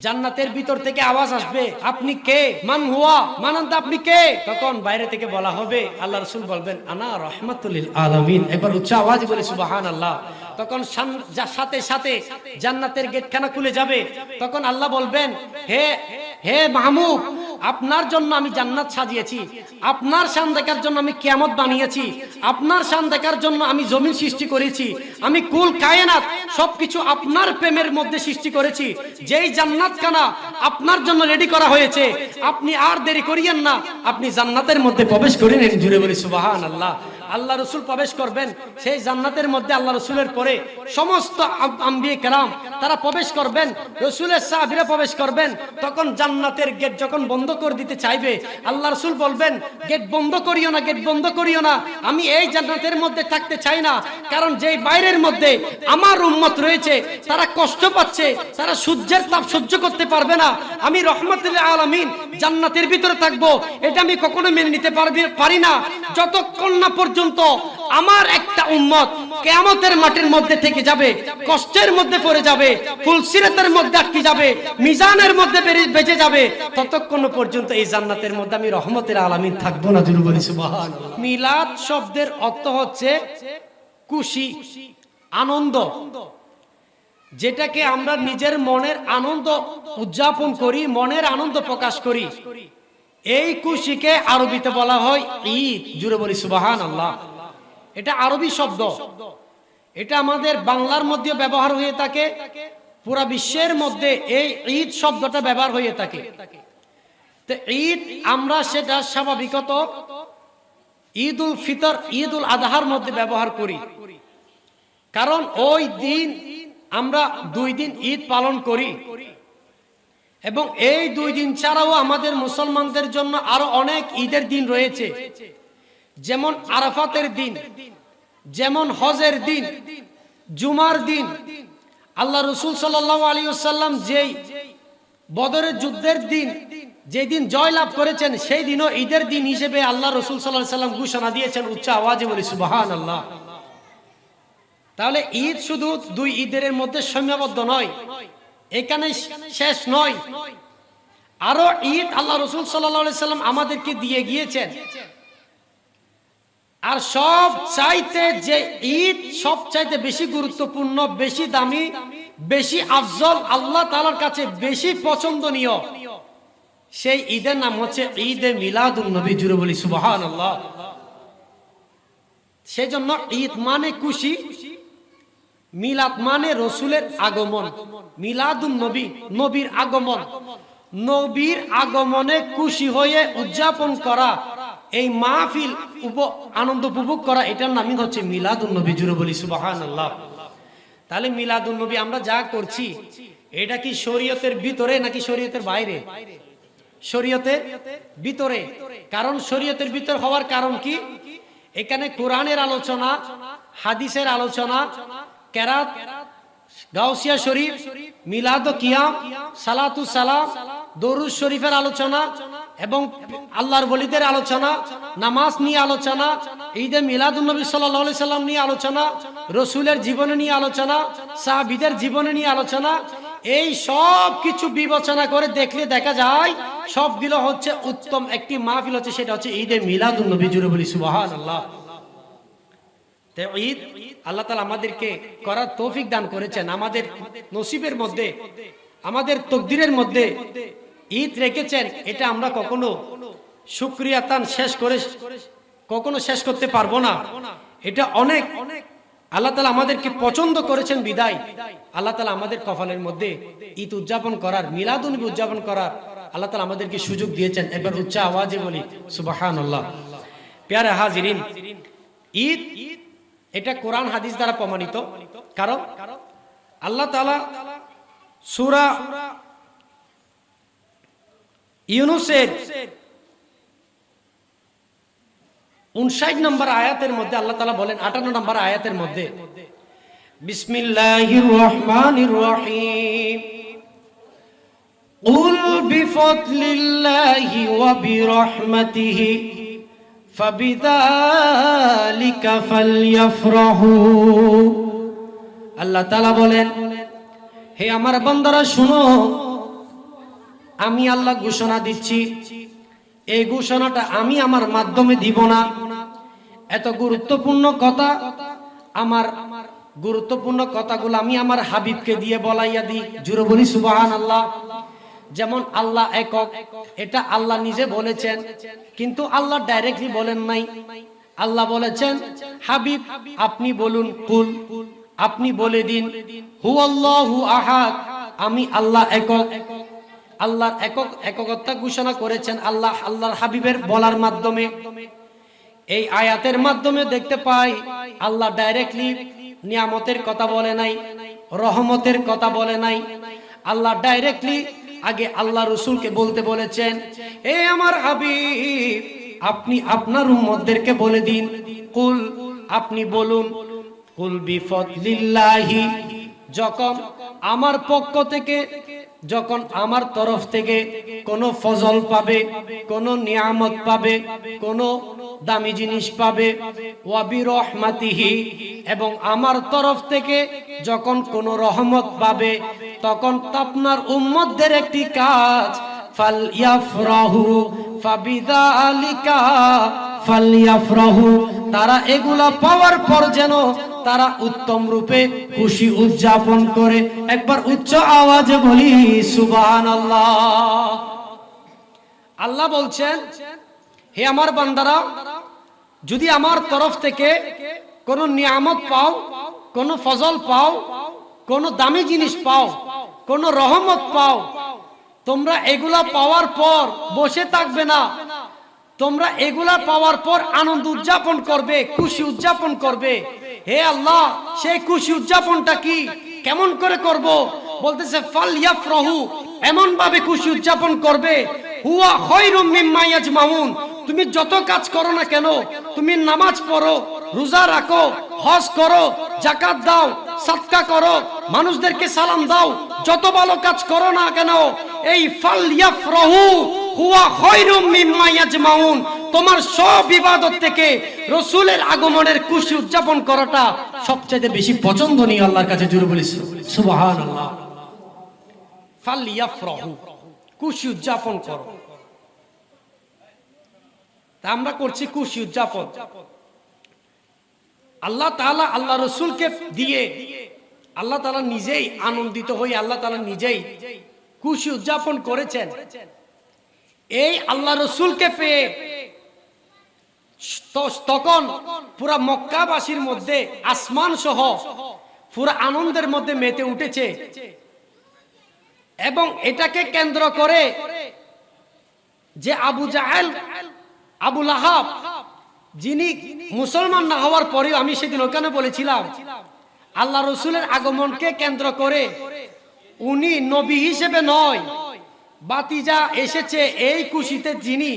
জান্নাতের ভিতর থেকে আওয়াজ আসবে, আপনি কে? মান হুয়া, মানান্ত আপনি কে? তখন বাইরে থেকে বলা হবে, আল্লাহ রাসূল বলবেন আনা রাহমাতুল লিল আলামিন। এবার উচ্চ আওয়াজে বলে সুবহানাল্লাহ। তখন সাথে সাথে জান্নাতের গেটখানা খুলে যাবে। তখন আল্লাহ বলবেন, হে হে মাহমুদ, আপনার জন্য আমি জান্নাত সাজিয়েছি, আপনার শান দেখার জন্য আমি কিয়ামত বানিয়েছি, আপনার শান দেখার জন্য আমি জমিন সৃষ্টি করেছি, আমি কুল কায়নাত সবকিছু আপনার প্রেমের মধ্যে সৃষ্টি করেছি। যেই জান্নাতখানা আপনার জন্য রেডি করা হয়েছে, আপনি আর দেরি করিয়েন না, আপনি জান্নাতের মধ্যে প্রবেশ করে নিন। জুড়ে বলি সুবহানাল্লাহ। আল্লাহ রসুল প্রবেশ করবেন সেই জান্নাতের মধ্যে। আল্লাহ রসুলের পরে সমস্ত আম্বিয়ে কেরাম তারা প্রবেশ করবেন, রসুলের সাহাবীরা প্রবেশ করবেন। তখন জান্নাতের গেট যখন বন্ধ করে দিতে চাইবে, আল্লাহ রসুল বলবেন, গেট বন্ধ করিও না, গেট বন্ধ করিও না, আমি এই জান্নাতের মধ্যে থাকতে চাই না। কারণ যেই বাইরের মধ্যে আমার উম্মত রয়েছে, তারা কষ্ট পাচ্ছে, তারা সূর্যের তাপ সহ্য করতে পারবে না। আমি রহমতুল আলামিন জান্নাতের ভিতরে থাকবো, এটা আমি কখনো মেনে নিতে পারি না যতক্ষণ না পর্যন্ত আমার একটা উম্মত কিয়ামতের মাঠের মধ্যে থেকে যাবে, কষ্টের মধ্যে পড়ে যাবে, ফুলসিরাতের মধ্যে আটকে যাবে, মিজানের মধ্যে বেঁচে যাবে, ততক্ষণ পর্যন্ত এই জান্নাতের মধ্যে আমি রহমতের আলামিন থাকবো না। জুরু বলি সুবহানাল্লাহ। মিলাদ শব্দের অর্থ হচ্ছে খুশি, আনন্দ, যেটাকে আমরা নিজের মনের আনন্দ উদযাপন করি, মনের আনন্দ প্রকাশ করি। এই খুশিকে আরবিতে বলা হয় ঈদ। জুড়ে বলি সুবহানাল্লাহ। এটা আরবি শব্দ, এটা আমাদের বাংলার মধ্যে ব্যবহার হয়ে থাকে, পুরা বিশ্বের মধ্যে এই ঈদ শব্দটা ব্যবহার হয়ে থাকে। তো ঈদ আমরা সেটা স্বাভাবিকত ঈদ উল ফিতর, ঈদ উল আজহার মধ্যে ব্যবহার করি, কারণ ওই দিন আমরা 2 দিন ঈদ পালন করি। এবং এই 2 দিন ছাড়াও আমাদের মুসলমানদের জন্য আরো অনেক ঈদের দিন রয়েছে, যেমন আরাফাতের দিন, যেমন হজের দিন, জুমার দিন। আল্লাহ রসুল সাল্লাল্লাহু আলাইহি ওয়াসাল্লাম যেই বদরের যুদ্ধের দিন, যেদিন জয় লাভ করেছেন, সেই দিনও ঈদের দিন হিসেবে আল্লাহ রসুল সাল্লাল্লাহু আলাইহি ওয়াসাল্লাম ঘোষণা দিয়েছেন। উচ্চ আওয়াজে বলি সুবহানাল্লাহ। তাহলে ঈদ শুধু 2 ঈদের মধ্যে সীমাবদ্ধ নয়, এখানে শেষ নয়, আরো ঈদ আল্লাহ রসুল সাল্লাল্লাহু আলাইহি ওয়াসাল্লাম আমাদেরকে দিয়ে গিয়েছেন। আর সব চাইতে যে ঈদ সব চাইতে বেশি গুরুত্বপূর্ণ, বেশি দামি, বেশি আফজল, আল্লাহ তাআলার কাছে বেশি পছন্দনীয়, সেই ঈদের নাম হচ্ছে ঈদে মিলাদুন নবী। জুড়ে বলি সুবহানাল্লাহ। সেই জন্য ঈদ মানে খুশি, মিলাদ মানে রসুলের আগমন, মিলাদুন নবী নবীর আগমন, নবীর আগমনে খুশি হয়ে উদযাপন করা, এই মাহফিল আনন্দ উপভোগ করা, এটার নামই হচ্ছে মিলাদুন নবী। জুড়ে বলি সুবহানাল্লাহ। তাহলে মিলাদুন নবী আমরা যা করছি, এটা কি শরীয়তের ভিতরে নাকি শরীয়তের বাইরে? শরীয়তের ভিতরে। কারণ শরীয়তের ভিতর হওয়ার কারণ কি? এখানে কোরআনের আলোচনা, হাদিসের আলোচনা, কেরাত, গাউসিয়া শরীফ, মিলাদ ও কিয়াম, সালাতু সালাম, দরুদ শরীফের আলোচনা, এবং আল্লাহর ওলিদের আলোচনা, নামাজ নিয়ে আলোচনা, ঈদে মিলাদুন নবী সাল্লাল্লাহু আলাইহি সাল্লাম নিয়ে আলোচনা, রসুলের জীবনী নিয়ে আলোচনা, সাহাবীদের জীবনী নিয়ে আলোচনা। এই সব কিছু বিবেচনা করে দেখলে দেখা যায় সবগুলো হচ্ছে উত্তম একটি মাহফিল হচ্ছে, সেটা হচ্ছে ঈদে মিলাদুন নবী। জুড়ে বলি সুবহানাল্লাহ। ঈদ আল্লাহ তাআলা আমাদেরকে করার তৌফিক দান করেছেন, আমাদের নসিবের মধ্যে, আমাদের তকদিরের মধ্যে ঈদ রেখেছেন। এটা আমরা কখনো শুকরিয়া তান কখনো শেষ করতে পারবো না। এটা অনেক আল্লাহ তাআলা আমাদেরকে পছন্দ করেছেন বিদায় আল্লাহ তাআলা আমাদের কপালের মধ্যে ঈদ উদযাপন করার, মিলাদুন নবী উদযাপন করার আল্লাহ তাআলা আমাদেরকে সুযোগ দিয়েছেন। এবার উচ্চ আওয়াজে বলি সুবহানাল্লাহ। প্যারে হাজিরিন, ঈদ এটা কোরআন হাদিস দ্বারা প্রমাণিত। কারণ আল্লাহ তাআলা সূরা ইউনূসের 59 নম্বর আয়াতের মধ্যে আল্লাহ তাআলা বলেন, 58 নম্বর আয়াতের মধ্যে, বিসমিল্লাহির রহমানির রহিম, কুল বিফদলিল্লাহি ওয়া বিরহমাতিহি ফাবিযালিকা ফালইফরাহু। আল্লাহ তাআলা বলেন, হে আমার বান্দারা শুনো, আমি আল্লাহ ঘোষণা দিচ্ছি, এই ঘোষণাটা আমি আমার মাধ্যমে দিব না। এত গুরুত্বপূর্ণ কথা, আমার গুরুত্বপূর্ণ কথাগুলো আমি আমার হাবিবকে দিয়ে বলাইয়া দিই। জুড়ে বলি সুবহানাল্লাহ। যেমন আল্লাহ একক, এটা আল্লাহ নিজে বলেছেন, কিন্তু আল্লাহ ডাইরেক্টলি বলেন নাই। আল্লাহ বলেছেন, হাবিব আপনি বলুন, কুল, আপনি বলে দিন, হুয়াল্লাহু আহাদ, আমি আল্লাহ একক। আল্লাহর এককত্ব ঘোষণা করেছেন আল্লাহ আল্লাহর হাবিবের বলার মাধ্যমে। এই আয়াতের মাধ্যমে দেখতে পাই আল্লাহ ডাইরেক্টলি নিয়ামতের কথা বলে নাই, রহমতের কথা বলে নাই। আল্লাহ ডাইরেক্টলি আগে আল্লাহ রসুলকে বলতে বলেছেন, এ আমার হাবিব আপনি আপনার উম্মতদেরকে বলে দিন, কুল, আপনি বলুন, কুল বিফদলিল্লাহি, যখন আমার পক্ষ থেকে, যখন আমার তরফ থেকে কোন ফজল পাবে, কোন নিয়ামত পাবে, কোন দামি জিনিস পাবে, ওয়া বিরহমাতিহি, এবং আমার তরফ থেকে যখন কোন রহমত পাবে, তখন আপনার উম্মতদের একটি কাজ, ফালইয়াফরাহু ফাবিযালিকা ফালইয়াফরাহু, তারা এগুলা পাওয়ার পর যেন তারা উত্তম রূপে খুশি উদযাপন করে। একবার উচ্চ আওয়াজে বলি সুবহানাল্লাহ। আল্লাহ বলছেন, হে আমার বান্দারা, যদি আমার তরফ থেকে কোন নিয়ামত পাও, কোন ফজল পাও, কোন দামি জিনিস পাও, কোন রহমত পাও, তোমরা এগুলা পাওয়ার পর বসে থাকবে না, তোমরা এগুলা পাওয়ার পর আনন্দ উদযাপন করবে, খুশি উদযাপন করবে। হে আল্লাহ, সেই খুশি উদযাপনটা কি, কেমন করে করব? বলতেছে ফালইয়াফরাহু, এমন ভাবে খুশি উদযাপন করবে, হুয়া খায়রুম মিম্মা ইয়াজমাউন, তুমি যত কাজ করো না কেন, তুমি নামাজ পড়ো, রোজা রাখো, হজ করো, যাকাত দাও, সাদকা করো, মানুষদেরকে সালাম দাও, যত ভালো কাজ করো না কেন, এই ফালইয়াফরাহু হুয়া খায়রুম মিম্মা ইয়াজমাউন, তোমার সব ইবাদত থেকে রাসূলের আগমনের খুশি উদযাপন করাটা সবচেয়ে বেশি পছন্দনীয় আল্লাহর কাছে। জোরে বলি সুবহানাল্লাহ। ফালইয়াফরাহু, খুশি উদযাপন করো। তা আমরা করছি খুশি উদযাপন। আল্লাহ তাআলা আল্লাহ রাসূলকে দিয়ে আল্লাহ তাআলা নিজেই আনন্দিত হয়ে আল্লাহ তাআলা নিজেই খুশি উদযাপন করেছেন। এই আল্লাহ রাসূলকে পেয়ে তখন পুরা মক্কাবাসীর মধ্যে আসমান সহ পুরা আনন্দের মধ্যে মেতে উঠেছে। এবং এটাকে কেন্দ্র করে যে আবু জাহেল, আবু লাহাব, যিনি মুসলমান না হওয়ার পরেও, আমি সেদিন ওখানে বলেছিলাম, আল্লাহ রসুলের আগমনকে কেন্দ্র করে উনি নবী হিসেবে নয়, বাতিজা এসেছে এই খুশিতে, যিনি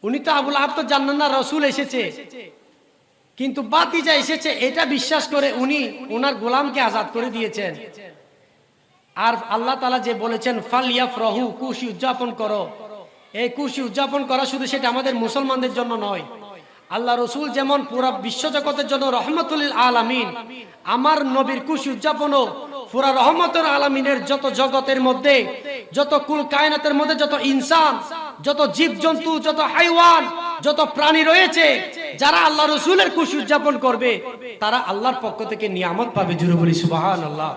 উনি তো আবু লাহাব তো জানেন না রসুল এসেছে, কিন্তু বাতিজা এসেছে এটা বিশ্বাস করে উনি ওনার গোলামকে আজাদ করে দিয়েছেন। আর আল্লাহ তাআলা যে বলেছেন ফালইয়াফরাহু, খুশি উদযাপন করো, এই খুশি উদযাপন করা শুধু সেটা আমাদের মুসলমানদের জন্য নয়, আল্লাহ রসুল যেমন পুরা বিশ্বজগতের জন্য রহমতুল আলামিন, আমার নবীর খুশি উদযাপনও পুরা রহমতুল আলামিনের যত জগতের মধ্যে, যত কুল কায়নাতের মধ্যে যত ইনসান, যত জীবজন্তু, যত হাইওয়ান, যত প্রাণী রয়েছে, যারা আল্লাহ রসুলের খুশি উদযাপন করবে তারা আল্লাহর পক্ষ থেকে নিয়ামত পাবে। জুড়ে বলি সুবহানাল্লাহ।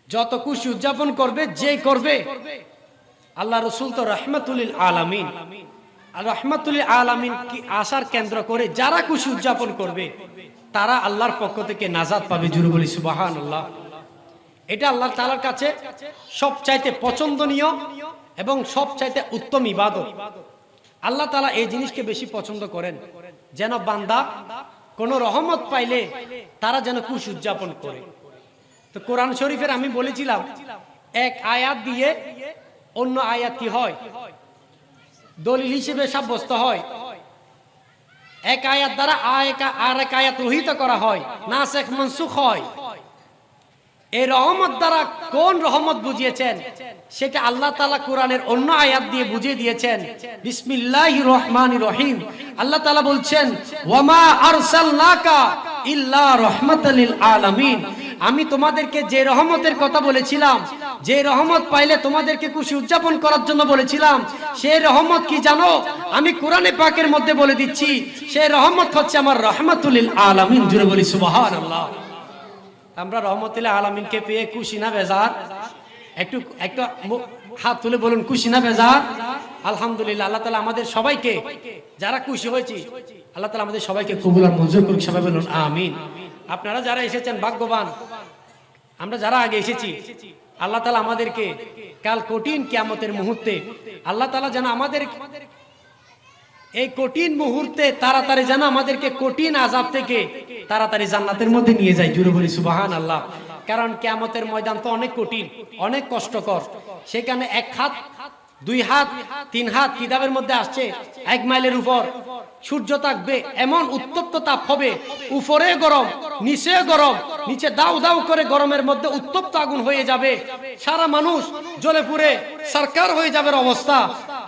যত খুশি উদযাপন করবে, যে করবে, আল্লাহ রসুল তো রহমতুল আলামিন, আর রহমতুল আলামিন কি আশার কেন্দ্র করে যারা খুশি উদযাপন করবে তারা আল্লাহর পক্ষ থেকে নাজাত পাবে। জুড়ে বলি সুবহানাল্লাহ। এটা আল্লাহ তাআলার কাছে সবচাইতে পছন্দনীয় এবং সবচাইতে উত্তম ইবাদত। আল্লাহ তাআলা এই জিনিসকে বেশি পছন্দ করেন, যেন বান্দা কোন রহমত পাইলে তারা যেন খুশি উদযাপন করে। তো কোরআন শরীফের আমি বলেছিলাম, এক আয়াত দিয়ে অন্য আয়াত কি হয়, দলিল হিসেবে সাব্যস্ত হয়। এক আয়াত দ্বারা আর এক আয়াত রহিত করা হয়, নাসিখ মানসুখ হয়। এই রহমত দ্বারা কোন রহমত বুঝিয়েছেন সেটা আল্লাহ তাআলা কোরআনের অন্য আয়াত দিয়ে বুঝিয়ে দিয়েছেন। বিসমিল্লাহির রহমানির রহিম, আল্লাহ তাআলা বলছেন, ওয়ামা আরসালনাকা ইল্লা রাহমাতাল লিল আলামিন, আমি তোমাদেরকে যে রহমতের কথা বলেছিলাম, যে রহমত পাইলে তোমাদেরকে খুশি উদযাপন করার জন্য বলেছিলাম, সেই রহমত কি জানো? আমি কোরআনে পাকের মধ্যে বলে দিচ্ছি, সেই রহমত হচ্ছে আমার রহমাতুল লিল আলামিন। জুড়ে বলি সুবহানাল্লাহ। আমরা রহমতুল আলামিনকে পেয়ে খুশি না বেজার? একটু একটু হাত তুলে বলুন, খুশি না বেজার? আলহামদুলিল্লাহ। আল্লাহ তাআলা আমাদের সবাইকে, যারা খুশি হয়েছি, আল্লাহ তাআলা আমাদের সবাইকে কবুল আর মঞ্জুর করুক। সবাই বলুন আমিন। আপনারা যারা এসেছেন ভাগ্যবান, আমরা যারা আগে এসেছি, আল্লাহ তাআলা আমাদেরকে কাল কঠিন কিয়ামতের মুহূর্তে আল্লাহ তাআলা যেন আমাদের এই কঠিন মুহূর্তে তাড়াতাড়ি যেন আমাদেরকে কঠিন আযাব থেকে তাড়াতাড়ি জান্নাতের মধ্যে নিয়ে যায়। জুড়ে বলি সুবহানাল্লাহ। কারণ কিয়ামতের ময়দান তো অনেক কঠিন, অনেক কষ্টকর। সেখানে এক হাত, দুই হাত, তিন হাত কিতাবের মধ্যে আসছে 1 মাইলের উপর সূর্য থাকবে, এমন উত্তপ্ত তাপ হবে, উপরে গরম, নিচে গরম, নিচে দাউ দাউ করে গরমের মধ্যে উত্তপ্ত আগুন হয়ে যাবে, সারা মানুষ জ্বলে পুড়ে সরকার হয়ে যাবে অবস্থা।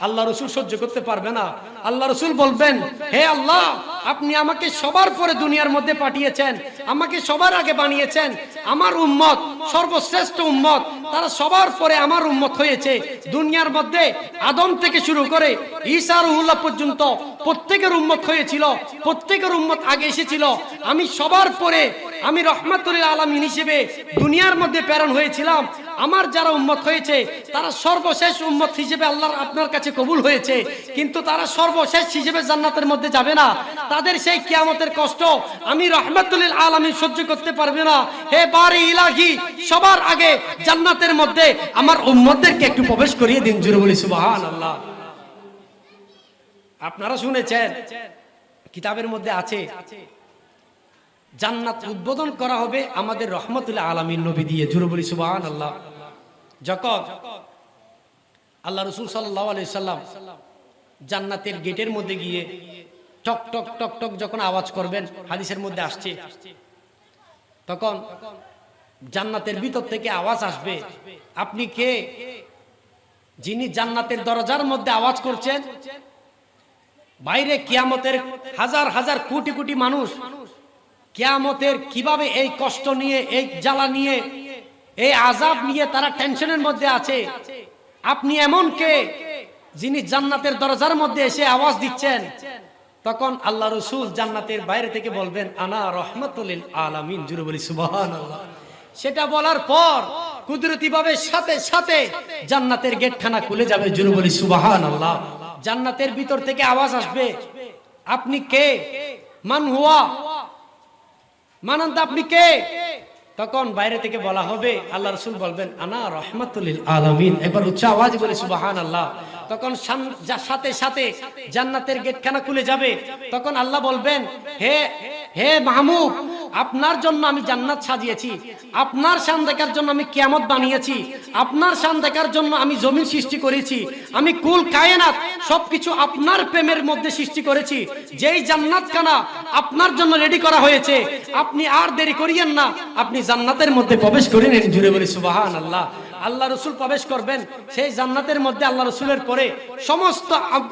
আল্লাহ রাসূল সহ্য করতে পারবে না। আল্লাহ রাসূল বলবেন, হে আল্লাহ, আপনি আমাকে সবার পরে দুনিয়ার মধ্যে পাঠিয়েছেন, আমাকে সবার আগে বানিয়েছেন, আমার উম্মত সর্বশ্রেষ্ঠ উম্মত, তারা সবার পরে আমার উম্মত হয়েছে। দুনিয়ার মধ্যে আদম থেকে শুরু করে ঈসা রুহুল্লাহ পর্যন্ত প্রত্যেকের উম্মত হয়েছিল, প্রত্যেকের উম্মত আগে এসেছিল। আমি সবার পরে, আমি রহমাতুল লিল আলামিন হিসেবে দুনিয়ার মধ্যে প্রেরণ হয়েছিলাম। আমার যারা উম্মত হয়েছে তারা সর্বশেষ উম্মত হিসেবে আল্লাহর আপনার কাছে কবুল হয়েছে, কিন্তু তারা সর্বশেষ হিসেবে জান্নাতের মধ্যে যাবে না। তাদের সেই কিয়ামতের কষ্ট আমি রহমাতুল লিল আলামিন সহ্য করতে পারবে না। হে বারি ইলাহি, সবার আগে জান্নাতের মধ্যে আমার উম্মতদেরকে একটু প্রবেশ করিয়ে দিন। জুড়ে বলি সুবহানাল্লাহ। আপনারা শুনেছেন, কিতাবের মধ্যে আছে, জান্নাত উদ্বোধন করা হবে আমাদের রহমাতুল আলামিন নবী দিয়ে। জুড়ে বলি সুবহানাল্লাহ। যখন আল্লাহ রাসূল সাল্লাল্লাহু আলাইহি সাল্লাম জান্নাতের গেটের মধ্যে গিয়ে টক টক টক টক যখন আওয়াজ করবেন, হাদিসের মধ্যে আসছে, তখন জান্নাতের ভিতর থেকে আওয়াজ আসবে, আপনি কে? যিনি জান্নাতের দরজার মধ্যে আওয়াজ করছেন। বাইরে কিয়ামতের হাজার হাজার কোটি কোটি মানুষ কিয়ামতের কিভাবে এই কষ্ট নিয়ে, এই জ্বালা নিয়ে, এই আযাব নিয়ে তারা টেনশনের মধ্যে আছে। আপনি এমন কে যিনি জান্নাতের দরজার মধ্যে এসে আওয়াজ দিচ্ছেন? তখন আল্লাহ রাসূল জান্নাতের বাইরে থেকে বলবেন, আনা রহমাতুল লিল আলামিন। জুড়ে বলি সুবহানাল্লাহ। সেটা বলার পর কুদরতি ভাবে সাথে সাথে জান্নাতের গেটখানা খুলে যাবে। জুড়ে বলি সুবহানাল্লাহ। জান্নাতের ভিতর থেকে আওয়াজ আসবে, আপনি কে? মান হুয়া, মানন্ত আপনি কে? তখন বাইরে থেকে বলা হবে, আল্লাহ রাসূল বলবেন, আনা রহমাতুল লিল আলামিন। এবার উচ্চ আওয়াজে বলে সুবহানাল্লাহ। তখন সাথে সাথে জান্নাতের গেটখানা খুলে যাবে। তখন আল্লাহ বলবেন, হে হে মাহমুদ, আপনার জন্য আমি জান্নাত সাজিয়েছি, আপনার শান দেখার জন্য আমি কিয়ামত বানিয়েছি, আপনার শান দেখার জন্য আমি জমিন সৃষ্টি করেছি, আমি কুল কায়নাত সবকিছু আপনার প্রেমের মধ্যে সৃষ্টি করেছি। যেই জান্নাতখানা আপনার জন্য রেডি করা হয়েছে, আপনি আর দেরি করিয়েন না, আপনি জান্নাতের মধ্যে প্রবেশ করে নিন। জুড়ে বলি সুবহানাল্লাহ। আল্লাহ রাসূল প্রবেশ করবেন সেই জান্নাতের মধ্যে। আল্লাহ রাসূলের পরে সমস্ত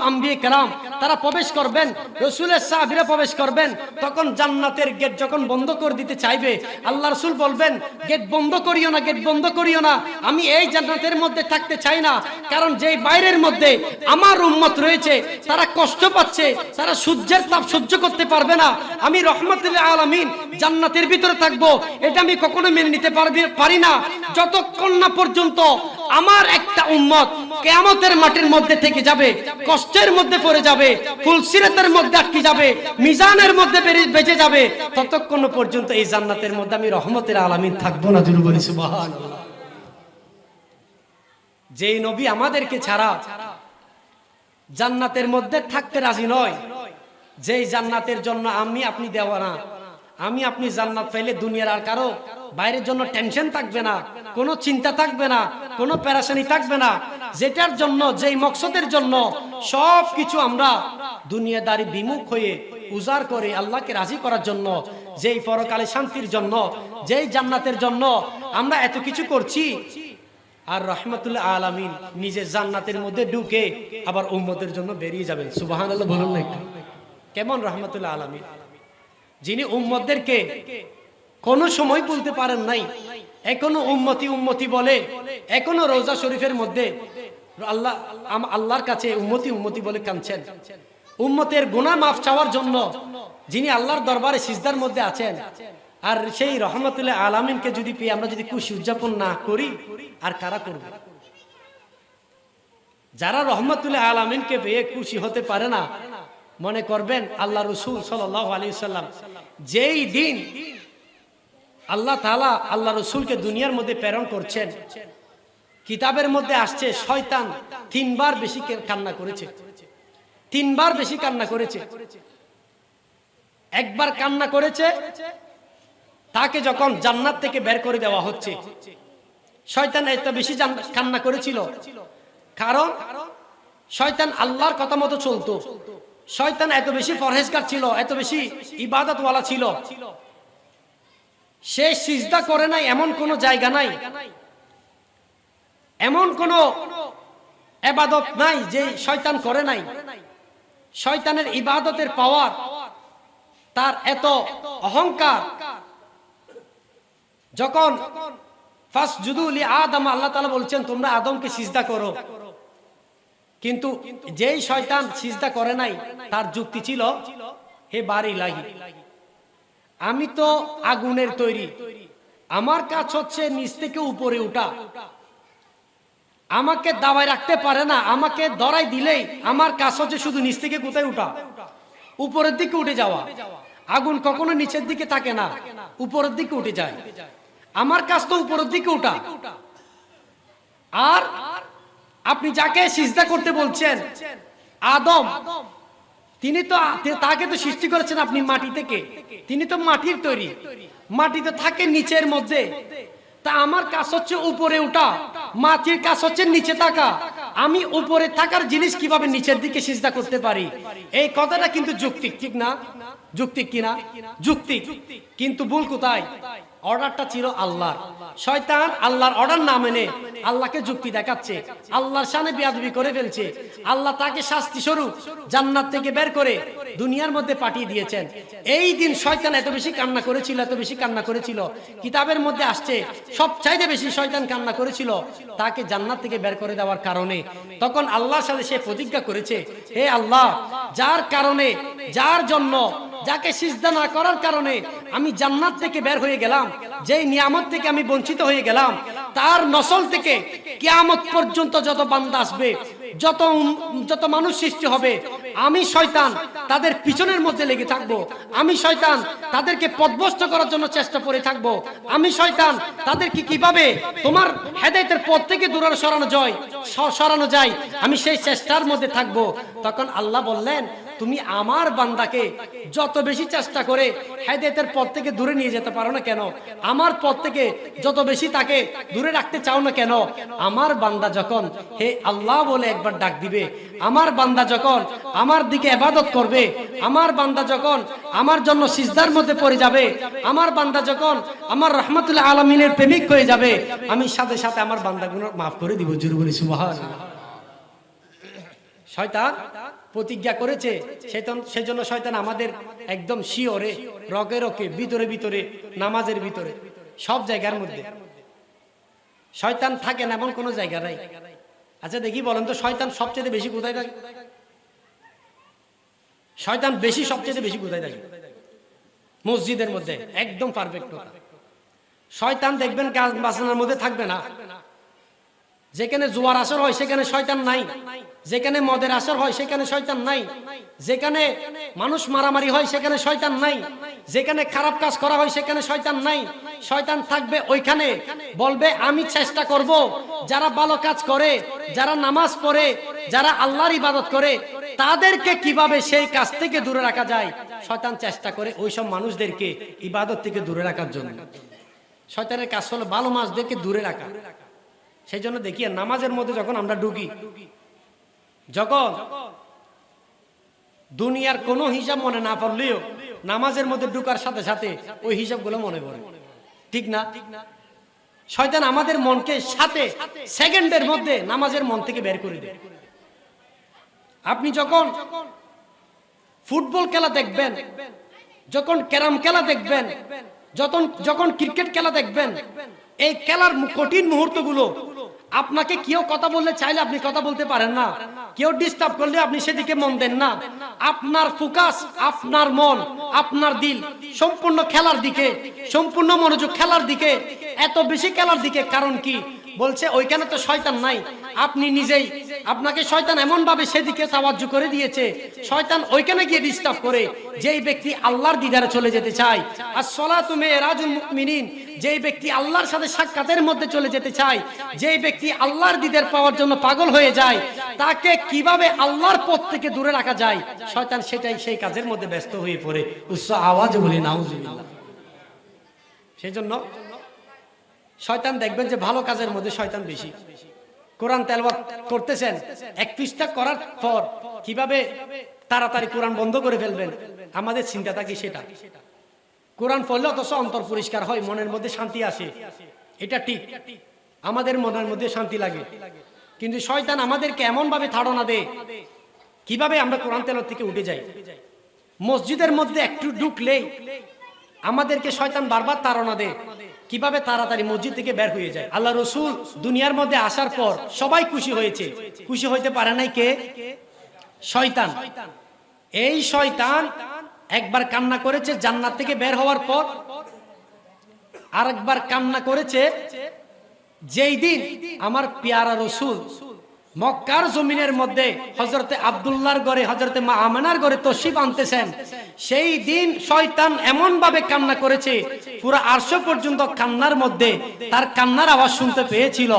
আম্বিয়া কেরাম তারা প্রবেশ করবেন, রাসূলের সাহাবীরা প্রবেশ করবেন। তখন জান্নাতের গেট যখন বন্ধ করে দিতে চাইবে, আল্লাহ রাসূল বলবেন, গেট বন্ধ করিও না, গেট বন্ধ করিও না, আমি এই জান্নাতের মধ্যে থাকতে চাই না। কারণ যেই বাইরের মধ্যে আমার উম্মত রয়েছে, তারা কষ্ট পাচ্ছে, তারা সূর্যের তাপ সহ্য করতে পারবে না। আমি রহমাতুল আলামিন জান্নাতের ভিতরে থাকবো, এটা আমি কখনো মেনে নিতে পারি না, যতক্ষণ না পর্যন্ত আমার একটা উম্মত কিয়ামতের মাঠের মধ্যে থেকে যাবে, কষ্টের মধ্যে পড়ে যাবে, ফুলসিরাতের মধ্যে আটকে যাবে, মিজানের মধ্যে বেঁচে যাবে, ততক্ষণ পর্যন্ত এই জান্নাতের মধ্যে আমি রহমতের আলামিন থাকবো না। জুড়ে বলি সুবহানাল্লাহ। যেই নবী আমাদেরকে ছাড়া জান্নাতের মধ্যে থাকতে রাজি নয়, যেই জান্নাতের জন্য আমি আপনি দেওয়ানা, আমি আপনি জান্নাত পাইলে দুনিয়ার আর কারো বাইরের জন্য টেনশন থাকবে না, কোনো চিন্তা থাকবে না, কোনো পেরেশানি থাকবে না। যেটার জন্য, যেই মকসদের জন্য সবকিছু আমরা দুনিয়াদারি বিমুখ হয়ে উজাড় করে আল্লাহকে রাজি করার জন্য, যেই পরকালে শান্তির জন্য, যেই জান্নাতের জন্য আমরা এত কিছু করছি, আর রহমাতুল আলামিন নিজে জান্নাতের মধ্যে ঢুকে আবার উম্মতের জন্য বেরিয়ে যাবেন। সুবহানাল্লাহ বলুন না একটু। কেমন রহমাতুল আলামিন, যিনি উম্মতদেরকে কোনো সময় বলতে পারেন নাই, এখনো উম্মতি উম্মতি বলে, এখনো রোজা শরীফের মধ্যে আল্লাহর কাছে উম্মতি উম্মতি বলে কাঁদছেন। উম্মতের গুনাহ মাফ চাওয়ার জন্য যিনি আল্লাহর দরবারে সিজদার মধ্যে আছেন, আর সেই রহমতুল্লাহ আলামিনকে যদি পেয়ে আমরা যদি খুশি উদযাপন না করি, আর কারা করবে? যারা রহমতুল্লাহ আলামিনকে পেয়ে খুশি হতে পারে না, মনে করবেন আল্লাহ রাসূল সাল্লাল্লাহু আলাইহি সাল্লাম যেই দিন আল্লাহ তাআলা আল্লাহ রাসূলকে দুনিয়ার মধ্যে প্রেরণ করছেন, কিতাবের মধ্যে আসছে শয়তান 3 বার বেশি কান্না করেছে, 3 বার বেশি কান্না করেছে। একবার কান্না করেছে তাকে যখন জান্নাত থেকে বের করে দেওয়া হচ্ছে। শয়তান এত বেশি কান্না করেছিল কারণ শয়তান আল্লাহর কথা মতো চলতো। শয়তান এত বেশি পরহেজগার ছিল, এত বেশি ইবাদতওয়ালা ছিল, সে সিজদা করে নাই এমন কোন জায়গা নাই, এমন কোন ইবাদত নাই যে শয়তান করে নাই। শয়তানের ইবাদতের পাওয়ার, তার এত অহংকার। যখন ফাসজুদু লি আদম, আল্লাহ তাআলা বলছেন তোমরা আদমকে সিজদা করো, কিন্তু যেই শয়তান সিজদা করে নাই তার যুক্তি ছিল, হে বারি ইলাহি, আমি তো আগুনের তৈরি, আমার কাজ হচ্ছে নিচ থেকে উপরে উঠা, আমাকে দাবায় রাখতে পারে না, আমাকে ধরাই দিলেই আমার কাজ হচ্ছে শুধু নিচ থেকে কোথায় উঠা, উপরের দিকে উঠে যাওয়া। আগুন কখনো নিচের দিকে থাকে না, উপরের দিকে উঠে যায়। আমার কাজ তো উপরের দিকে উঠা। আর আপনি যাকে সিজদা করতে বলছেন আদম, তিনি তো তাকে তো সৃষ্টি করেছেন আপনি মাটি থেকে, তিনি তো মাটির তৈরি, মাটিতে থাকে নিচের মধ্যে। তা আমার কাজ হচ্ছে উপরে উঠা, মাটির কাজ হচ্ছে নিচে থাকা। আমি উপরে থাকার জিনিস কিভাবে নিচের দিকে সিজদা করতে পারি? এই কথাটা কিন্তু যৌক্তিক, ঠিক না? যৌক্তিক কিনা? যৌক্তিক, কিন্তু ভুল কোথায়? অর্ডারটা ছিল আল্লাহর। শয়তান আল্লাহর অর্ডার না মেনে আল্লাহকে যুক্তি দেখাচ্ছে, আল্লাহর শানে বেয়াদবি করে ফেলছে। আল্লাহ তাকে শাস্তি স্বরূপ জান্নাত থেকে বের করে দুনিয়ার মধ্যে পাঠিয়ে দিয়েছেন। এই দিন শয়তান এত বেশি কান্না করেছিল, এত বেশি কান্না করেছিল, কিতাবের মধ্যে আসছে সবচাইতে বেশি শয়তান কান্না করেছিল তাকে জান্নাত থেকে বের করে দেওয়ার কারণে। তখন আল্লাহর সাথে সে প্রতিজ্ঞা করেছে, হে আল্লাহ, যার কারণে, যার জন্য, যাকে সিজদা না করার কারণে আমি জান্নাত থেকে বের হয়ে গেলাম, যেই নিয়ামত থেকে আমি বঞ্চিত হয়ে গেলাম, তার নসল থেকে কিয়ামত পর্যন্ত যত বান্দা আসবে, যত মানুষ সৃষ্টি হবে, আমি শয়তান তাদের পিছনের মধ্যে লেগে থাকবো। আমি শয়তান তাদেরকে পথভ্রষ্ট করার জন্য চেষ্টা করে থাকবো। আমি শয়তান তাদেরকে কিভাবে তোমার হেদায়েতের পথ থেকে দূরে সরানো যায়, আমি সেই চেষ্টার মধ্যে থাকবো। তখন আল্লাহ বললেন, তুমি আমার বান্দাকে যত বেশি চেষ্টা করে হেদায়েতের পথ থেকে দূরে নিয়ে যেতে পারো না কেন, আমার পথ থেকে যত বেশি তাকে দূরে রাখতে চাও না কেন, আমার বান্দা যখন হে আল্লাহ বলে একবার ডাক দিবে, আমার বান্দা যখন আমার দিকে ইবাদত করবে, আমার বান্দা যখন আমার জন্য সিজদার মধ্যে পড়ে যাবে, আমার বান্দা যখন আমার রহমতুল্লাহ আলামিনের প্রেমিক হয়ে যাবে, আমি সাথে সাথে আমার বান্দাগুলো মাফ করে দিব। জোরে বলি সুবহানাল্লাহ। শয়তান প্রতিজ্ঞা করেছে, সেজন্য শয়তান আমাদের একদম শিওরে, রগে রগে, ভিতরে ভিতরে, নামাজের ভিতরে, সব জায়গার মধ্যে শয়তান থাকে না এমন কোন জায়গা নাই। আচ্ছা দেখি বলেন তো, শয়তান সবচেয়ে বেশি কোথায় থাকে? শয়তান সবচেয়ে বেশি কোথায় থাকে? মসজিদের মধ্যে। একদম পারফেক্ট কথা। শয়তান দেখবেন গাছ বাসনার মধ্যে থাকবে না। যেখানে জোয়ার আসর হয় সেখানে শয়তান নাই, যেখানে মদের আসর হয় সেখানে শয়তান নাই, যেখানে মানুষ মারামারি হয় সেখানে শয়তান নাই, যেখানে খারাপ কাজ করা হয় সেখানে শয়তান নাই। শয়তান থাকবে ওইখানে, বলবে আমি চেষ্টা করব যারা ভালো কাজ করে, যারা নামাজ পড়ে, যারা আল্লাহর ইবাদত করে, তাদেরকে কিভাবে সেই কাজ থেকে দূরে রাখা যায়। শয়তান চেষ্টা করে ওইসব মানুষদেরকে ইবাদত থেকে দূরে রাখার জন্য। শয়তানের কাজ হলো ভালো মানুষদেরকে দূরে রাখা। সেই জন্য দেখি নামাজের মধ্যে যখন আমরা ঢুকি, যখন দুনিয়ার কোনো হিসাব মনে না পড়লেও নামাজের মধ্যে ঢুকার সাথে সাথে ওই হিসাবগুলো মনে পড়ে, ঠিক না? শয়তান আমাদের মনকে সাথে সেকেন্ডের মধ্যে নামাজের মন থেকে বের করে দেয়। আপনি যখন ফুটবল খেলা দেখবেন, যখন ক্যারাম খেলা দেখবেন, যখন ক্রিকেট খেলা দেখবেন, এই খেলার কঠিন মুহূর্তগুলো আপনাকে কেউ কথা বললে চাইলে আপনি কথা বলতে পারেন না, কেউ ডিস্টার্ব করলে আপনি সেদিকে মন দেন না। আপনার ফোকাস, আপনার মন, আপনার দিল সম্পূর্ণ খেলার দিকে, সম্পূর্ণ মনোযোগ খেলার দিকে, এত বেশি খেলার দিকে। কারণ কি বলছে? ওইখানে তো শয়তান নাই, আপনি নিজেই, আপনাকে শয়তান এমন ভাবে সেদিকে তাওয়াজ্জু করে দিয়েছে, শয়তান ওইখানে গিয়ে ডিস্টার্ব করে। যেই ব্যক্তি আল্লাহর দিদারে চলে যেতে চায়, আস-সালাতু মিরাজুল মুমিনিন, যেই ব্যক্তি আল্লাহর সাথে সাক্ষাতের মধ্যে চলে যেতে চায়, যেই ব্যক্তি আল্লাহর দিদার পাওয়ার জন্য পাগল হয়ে যায়, তাকে কিভাবে আল্লাহর পথ থেকে দূরে রাখা যায়, শয়তান সেটাই সেই কাজের মধ্যে ব্যস্ত হয়ে পড়ে। উচ্চ আওয়াজে বলি নাউজুবিল্লাহ। সেই জন্য শয়তান দেখবেন যে ভালো কাজের মধ্যে শয়তান বেশি। কোরআন তেলাওয়াত করতেছেন, এক পৃষ্ঠা করার পর কিভাবে তাড়াতাড়ি কোরআন বন্ধ করে ফেলবেন, আমাদের চিন্তা থাকে সেটা। কোরআন পড়লে অথচ অন্তর পরিষ্কার হয়, মনের মধ্যে শান্তি আসে, এটা ঠিক, আমাদের মনের মধ্যে শান্তি লাগে। কিন্তু শয়তান আমাদেরকে এমন ভাবে ধারণা দেয়, কিভাবে আমরা কোরআন তেলাওয়াত থেকে উঠে যাই। মসজিদের মধ্যে একটু ঢুকলেই আমাদেরকে শয়তান বারবার তাড়না দেয়, কিভাবে তাড়াতাড়ি মসজিদ থেকে বের হয়ে যায়। আল্লাহ রসুল দুনিয়ার মধ্যে আসার পর সবাই খুশি হয়েছে, খুশি হইতে পারে নাই কে? শয়তান। এই শয়তান একবার কান্না করেছে জান্নাত থেকে বের হওয়ার পর, আরেকবার কান্না করেছে যেই দিন আমার পেয়ারা রসুল মক্কার জমিনের মধ্যে হযরতে আব্দুল্লাহর ঘরে, হযরতে মা আমেনার ঘরে তশরিফ আনতেছেন, সেই দিন শয়তান এমন ভাবে কান্না করেছে, পুরো আরশ পর্যন্ত কান্নার মধ্যে তার কান্নার আওয়াজ শুনতে পেয়েছিল।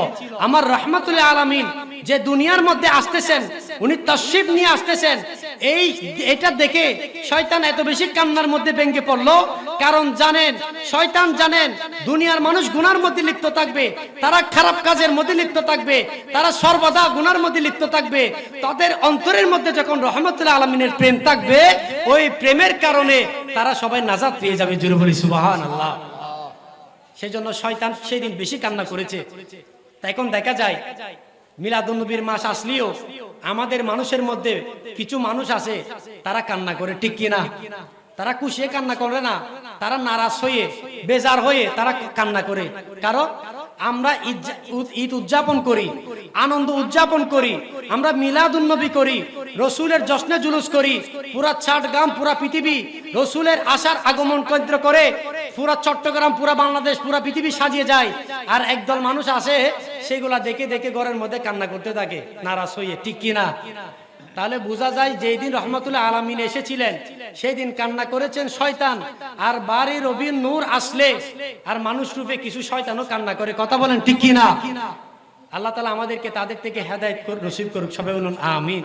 আমার রাহমাতুল আলামিন যে দুনিয়ার মধ্যে আসতেছেন, উনি তশরিফ নিয়ে আসতেছেন, এটা দেখে শয়তান এত বেশি কান্নার মধ্যে ভেঙে পড়লো। কারণ জানেন, শয়তান জানেন দুনিয়ার মানুষ গুনার মধ্যে লিপ্ত থাকবে, তারা খারাপ কাজের মধ্যে লিপ্ত থাকবে, তারা সর্বদা গুনার মধ্যে লিপ্ত থাকবে। তাদের অন্তরের মধ্যে যখন রহমতুল আলামিনের প্রেম থাকবে, ওই প্রেমের কারণে তারা সবাই নাজাত পেয়ে যাবে। জোরে বলি সুবহানাল্লাহ। সেই জন্য শয়তান সেই দিন বেশি কান্না করেছে। তাই এখন দেখা যায় মিলাদুন নবীর মাস আসলেও আমাদের মানুষের মধ্যে কিছু মানুষ আছে, তারা কান্না করে, ঠিক কিনা? তারা খুশি কান্না করে না, তারা নারাজ হয়ে, বেজার হয়ে তারা কান্না করে। কারণ আমরা ঈদ উদযাপন করি, আনন্দ উদযাপন করি, আমরা মিলাদুন নবী করি, রসুলের জশ্নে জুলুস করি, পুরা চট্টগ্রাম, পুরা পৃথিবী রসুলের আসার আগমন কেন্দ্র করে পুরা চট্টগ্রাম, পুরা বাংলাদেশ, পুরা পৃথিবী সাজিয়ে যায়। আর একদল মানুষ আসে, সেগুলা দেখে দেখে ঘরের মধ্যে কান্না করতে থাকে নারাজ হয়ে, ঠিক কিনা? তাহলে বোঝা যায় যেই দিন রহমতুল্লাহ আলামিন এসেছিলেন সেই দিন কান্না করেছেন শয়তান। আর বাড়ি রবির নূর আসলে আর মানুষ রূপে কিছু শয়তানও কান্না করে। কথা বলেন ঠিক কিনা? আল্লাহ তাআলা আমাদেরকে তাদের থেকে হেদায়েত নসিব করুক, সবাই বলুন আমিন।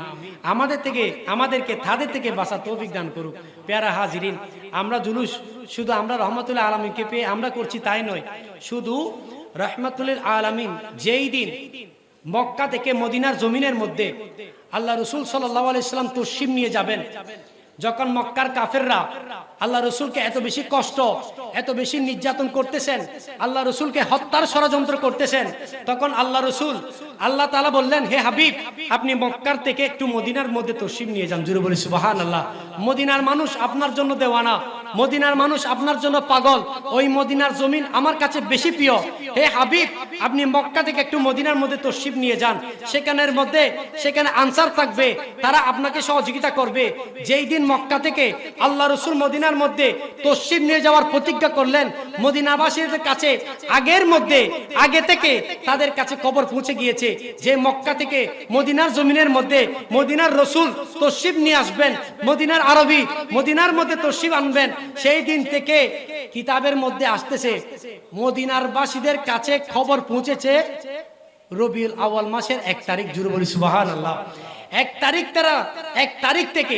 আমাদেরকে তাদের থেকে বাঁচার তৌফিক দান করুক। প্যারা হাজিরিন, আমরা জুলুস শুধু আমরা রহমতুল্লাহ আলামিনকে পেয়ে আমরা করছি তাই নয়, শুধু রহমতুল্লাহ আলামিন যেই দিন মক্কা থেকে মদিনার জমিনের মধ্যে আল্লাহ রসুল সাল্লাল্লাহু আলাইহি সাল্লাম তশরিফ নিয়ে যাবেন, যখন মক্কার কাফেররা আল্লাহ রসুলকে এত বেশি কষ্ট, এত বেশি নির্যাতন করতেছেন, আল্লাহ রসুলকে হত্যার ষড়যন্ত্র করতেছেন, তখন আল্লাহ তাআলা বললেন, হে হাবিব, আপনি মক্কার থেকে একটু মদিনার মধ্যে তশরিফ নিয়ে যান। জোরে বলি সুবহানাল্লাহ। মদিনার মানুষ আপনার জন্য দেওয়ানা, মদিনার মানুষ আপনার জন্য পাগল, ওই মদিনার জমিন আমার কাছে বেশি প্রিয়। হে হাবিব, আপনি মক্কা থেকে একটু মদিনার মধ্যে তশরিফ নিয়ে যান, সেখানে আনসার থাকবে, তারা আপনাকে সহযোগিতা করবে। যেই দিন মক্কা থেকে আল্লাহ রসুল মদিনার মধ্যে তশরিফ নিয়ে যাওয়ার প্রতিজ্ঞা করলেন, মদিনাবাসীদের কাছে আগে থেকে তাদের কাছে খবর পৌঁছে গিয়েছে যে মক্কা থেকে মদিনার জমিনের মধ্যে মদিনার রসুল তশরিফ নিয়ে আসবেন, মদিনার আরবি মদিনার মধ্যে তশরিফ আনবেন। সেই দিন থেকে কিতাবের মধ্যে আসতেছে, মদিনার বাসীদের কাছে খবর পৌঁছেছে রবিউল আউয়াল মাসের 1 তারিখ। জোরে বলি সুবহানাল্লাহ। 1 তারিখ থেকে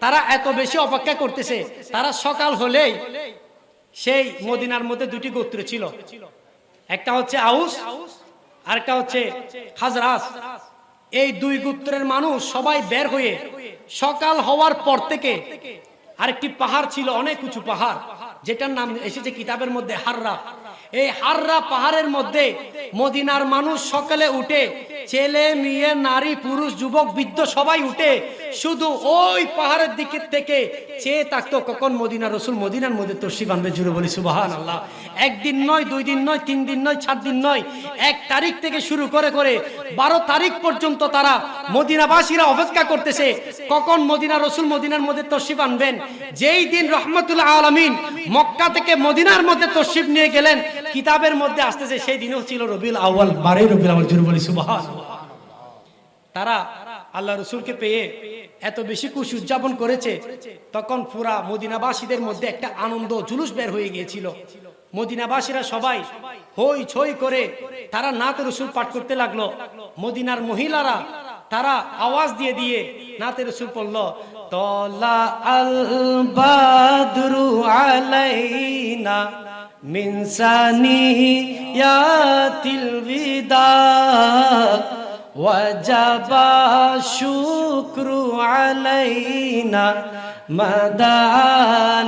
তারা এত বেশি অপেক্ষা করতেছে। তারা সকাল হলেই, সেই মদিনার মধ্যে 2টি গোত্র ছিল, একটা হচ্ছে আউস আর একটা হচ্ছে খাজরাজ। এই 2 গোত্রের মানুষ সবাই বের হয়ে সকাল হওয়ার পর থেকে, আরেকটি পাহাড় ছিল, অনেক উঁচু পাহাড়, যেটার নাম এসেছে কিতাবের মধ্যে হাররা। এই হাররা পাহাড়ের মধ্যে মদিনার মানুষ সকালে উঠে, ছেলে মেয়ে নারী পুরুষ যুবক বৃদ্ধ সবাই উঠে শুধু ওই পাহাড়ের দিকে থেকে চেয়ে থাকতো কখন মদিনার রাসূল মদিনার মধ্যে তশরিফ আনবে। জুড়ে বলি সুবহানাল্লাহ। একদিন নয়, 2 দিন নয়, 3 দিন নয়, 4 দিন নয়, 1 তারিখ থেকে শুরু করে 12 তারিখ পর্যন্ত তারা মদিনাবাসীরা অপেক্ষা করতেছে কখন মদিনার রাসূল মদিনার মধ্যে তশরিফ আনবেন। যেই দিন রহমতুল আলামিন মক্কা থেকে মদিনার মধ্যে তশরিফ নিয়ে গেলেন, কিতাবের মধ্যে আসতেছে সেই দিনও ছিল রবিউল আউয়াল, 12 রবিউল আউয়াল। জুড়ে বলি সুবহানাল্লাহ। তারা আল্লাহ রসুলকে পেয়ে এত বেশি খুশি উদযাপন করেছে, তখন পুরা মদিনাবাসীদের মধ্যে একটা আনন্দ জুলুস বের হয়ে গিয়েছিল। মদিনাবাসীরা সবাই হই ছই করে তারা নাতে রসুল পাঠ করতে লাগলো। মদিনার মহিলারা তারা আওয়াজ দিয়ে দিয়ে নাতে রসুল পড়ল, তলা আল বাদরু আলাইনা মিন সানিয়াতিল বিদা ওয়াজাবা শুকরু আলাইনা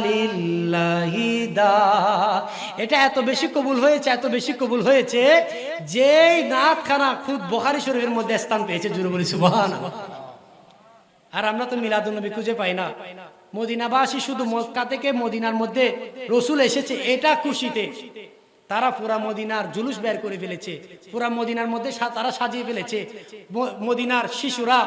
মাদালিল্লাহি দা। এটা এত বেশি কবুল হয়েছে, এত বেশি কবুল হয়েছে যে নাতখানা খুদ বুখারী শরীফের মধ্যে স্থান পেয়েছে। জুড়ে বলি সুবহানাল্লাহ। আর আমরা তো মিলাদুন নবী খুঁজে পাই না। মদিনাবাসী শুধু মক্কা থেকে মদিনার মধ্যে রসুল এসেছে এটা খুশিতে তারা পুরা মদিনার জুলুস বের করে ফেলেছে, পুরা মদিনার মধ্যে তারা সাজিয়ে ফেলেছে। মদিনার শিশুরা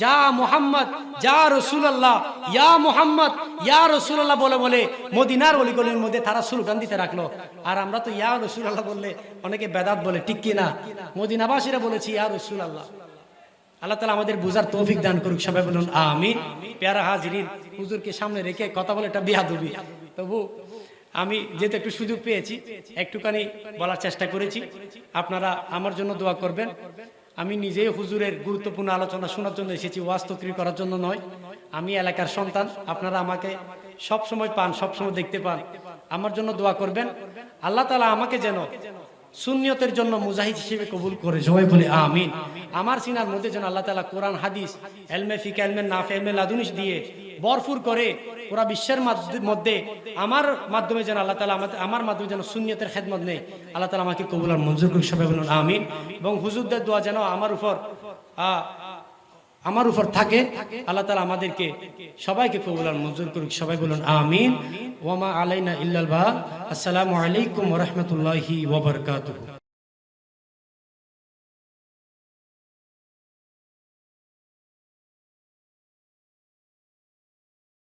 যা মুহাম্মদ যা রাসূলুল্লাহ, ইয়া মুহাম্মদ ইয়া রাসূলুল্লাহ বলে বলে মদিনার অলিগলির মধ্যে তারা স্লোগান দিতে রাখলো। আর আমরা তো ইয়া রাসূলুল্লাহ বললে অনেকে বেদাত বলে, ঠিক কি না? মদিনাবাসীরা বলেছি ইয়া রাসূলুল্লাহ। আল্লাহ তাআলা আমাদের বুঝার তৌফিক দান করুক, সবাই বলুন আমিন। প্যারা হাজিরিন, হুজুরকে সামনে রেখে কথা বলে এটা বেয়াদবি, তবু আমি যেহেতু একটু সুযোগ পেয়েছি একটুখানি বলার চেষ্টা করেছি। আপনারা আমার জন্য দোয়া করবেন। আমি নিজেই হুজুরের গুরুত্বপূর্ণ আলোচনা শোনার জন্য এসেছি, ওয়াজ তকরির করার জন্য নয়। আমি এলাকার সন্তান, আপনারা আমাকে সব সময় পান, সব সময় দেখতে পান। আমার জন্য দোয়া করবেন, আল্লাহ তাআলা আমাকে যেন সুন্নিয়তের জন্য মুজাহিদ হিসেবে কবুল করে। সবাই বলি আমিন। আমার সিনার মধ্যে যেন আল্লাহ তাআলা কোরআন হাদিস, ইলমে ফিকহ, ইলমে নাফি, ইলমে লাদুনী দিয়ে ভরপুর করে পুরা বিশ্বের মধ্যে আমার মাধ্যমে যেন আল্লাহ তাআলা আমার মাধ্যমে যেন সুন্নিয়তের খেদমত নেই। আল্লাহ তাআলা আমাকে কবুল আর মঞ্জুর করুক। সবাই বলুন আমিন। এবং হুজুরদের দোয়া যেন আমার উপর থাকে। আল্লাহ তাআলা আমাদেরকে সবাইকে কবুল আর মঞ্জুর করুক। সবাই বলুন আমিন। ওয়া মা আলাইনা ইল্লাল বালাগ। আসসালামু আলাইকুম ওয়া রাহমাতুল্লাহি ওয়া বারাকাতুহু।